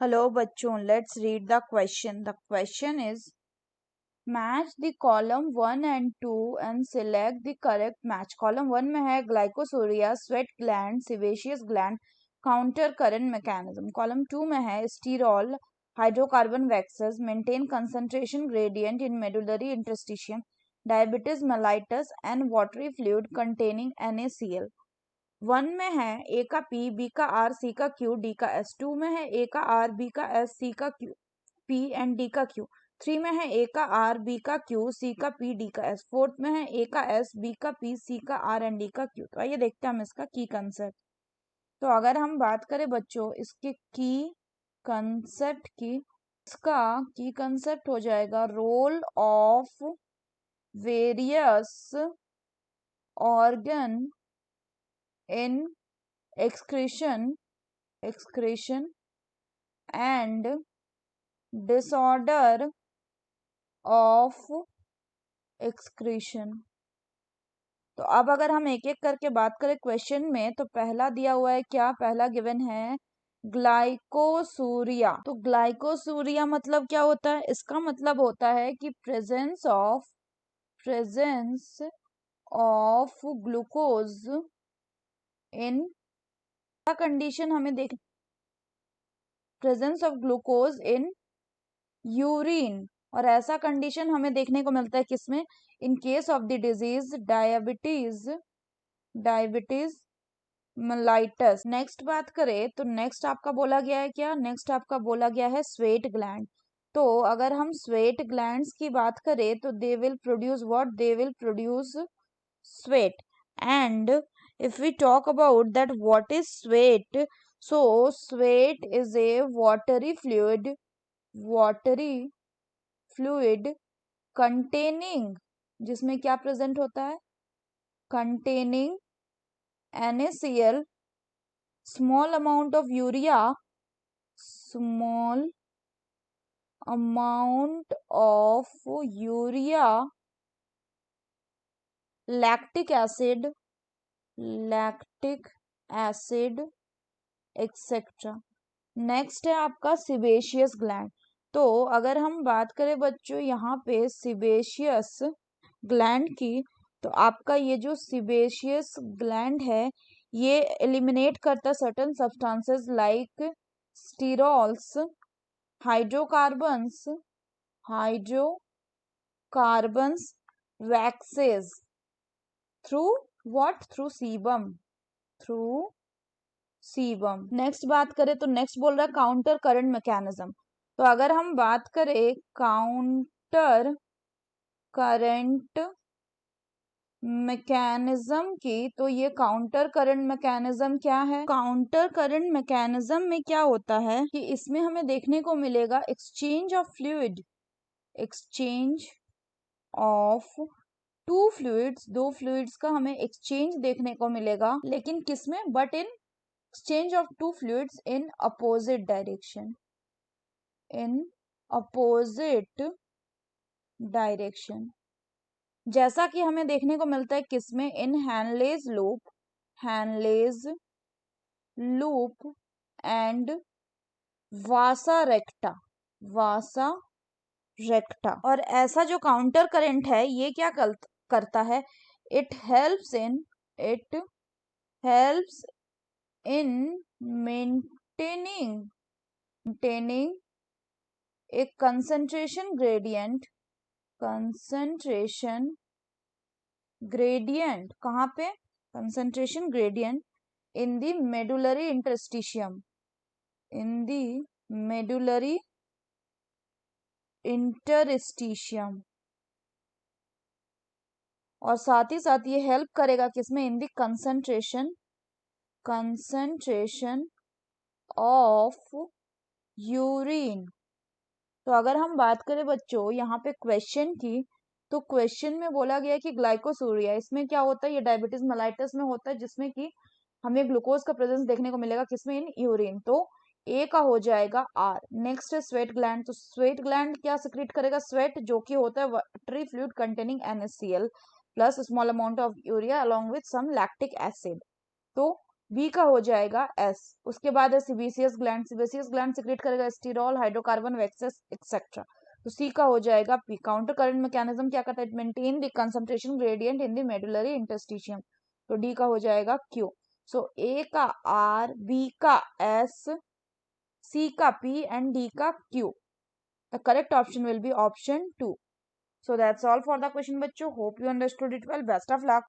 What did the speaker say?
Hello बच्चों, let's read the question. The question is match the column 1 and 2 and select the correct match. Column 1 में है glycosuria, sweat gland, sebaceous gland, counter current mechanism. Column 2 में है sterol, hydrocarbon waxes, maintain concentration gradient in medullary interstitium, diabetes mellitus and watery fluid containing NaCl. 1 में है ए का P, B का are, सी का Q, D का एस. 2 में है ए का आर, बी का एस, सी का क्यू, पी एंड डी का क्यू. 3 में है ए का आर, बी का क्यू, सी का पी, डी का एस. 4th में है ए का एस, बी का पी, सी का आर एंड डी का क्यू. तो आइए देखते हैं हम इसका की कंसेप्ट. तो अगर हम बात करें बच्चों इसके की कंसेप्ट की, इसका की कंसेप्ट हो जाएगा role of various organ in excretion and disorder of excretion. तो अब अगर हम एक एक करके बात करें क्वेश्चन में, तो पहला दिया हुआ है क्या, पहला गिवन है ग्लाइकोसूरिया. तो ग्लाइकोसूरिया मतलब क्या होता है, इसका मतलब होता है कि presence of glucose in condition हमें देख presence of glucose in urine, और ऐसा कंडीशन हमें देखने को मिलता है किसमें, in case of the disease diabetes mellitus. Next बात करें तो नेक्स्ट आपका बोला गया है क्या, नेक्स्ट आपका बोला गया है स्वेट ग्लैंड. तो अगर हम स्वेट ग्लैंड्स की बात करें तो they will produce what, they will produce sweat. And if we talk about that what is sweat, so sweat is a watery fluid containing, जिसमें क्या प्रेजेंट होता है, containing NaCl, small amount of urea, lactic acid etcetera. Next है आपका sebaceous gland. तो अगर हम बात करें बच्चों यहाँ पे सिबेशियस ग्लैंड की, तो आपका ये जो सिबेशियस ग्लैंड है ये एलिमिनेट करता certain substances like sterols, hydrocarbons waxes through what, through sebum. Next बात करें तो नेक्स्ट बोल रहा है काउंटर करंट मैकेनिज्म. तो अगर हम बात करें काउंटर करंट मैकेनिज्म की, तो ये काउंटर करंट मैकेनिज्म क्या है, काउंटर करंट मैकेनिज्म में क्या होता है कि इसमें हमें देखने को मिलेगा एक्सचेंज ऑफ टू फ्लूइड्स, दो फ्लूइड्स का हमें एक्सचेंज देखने को मिलेगा, लेकिन किसमें, but in exchange of two fluids in opposite direction. जैसा कि हमें देखने को मिलता है किसमें, in Henle's loop and vasa recta. और ऐसा जो काउंटर करंट है ये क्या करता है, it helps in maintaining a concentration gradient कहाँ पे, concentration gradient in the medullary interstitium, और साथ ही साथ ये हेल्प करेगा किसमें, इन दी concentration ऑफ यूरिन. तो अगर हम बात करें बच्चों यहाँ पे क्वेश्चन की, तो क्वेश्चन में बोला गया कि ग्लाइकोसूरिया, इसमें क्या होता है, ये डायबिटीज मेलाइटस में होता है, जिसमें कि हमें ग्लूकोज का प्रेजेंस देखने को मिलेगा किसमें, इन यूरिन. तो ए का हो जाएगा आर. नेक्स्ट है स्वेट ग्लैंड. तो स्वेट ग्लैंड क्या सिक्रीट करेगा, स्वेट, जो कि होता है watery fluid containing NaCl plus small amount of urea along with some lactic acid. तो बी का हो जाएगा एस। उसके बाद है sebaceous gland, sebaceous gland secrete करेगा स्टीरॉल, हाइड्रोकार्बन, वैक्सेस एक्सेट्रा। तो सी का हो जाएगा पी। काउंटर करंट मैकेनिज्म क्या करता है? Maintain the concentration gradient in the medullary interstitium. तो डी का हो जाएगा क्यू। सो ए का आर, बी का एस, सी का पी एंड डी का Q. The correct option will be option 2. So that's all for the question बच्चों. Hope you understood it well. Best of luck.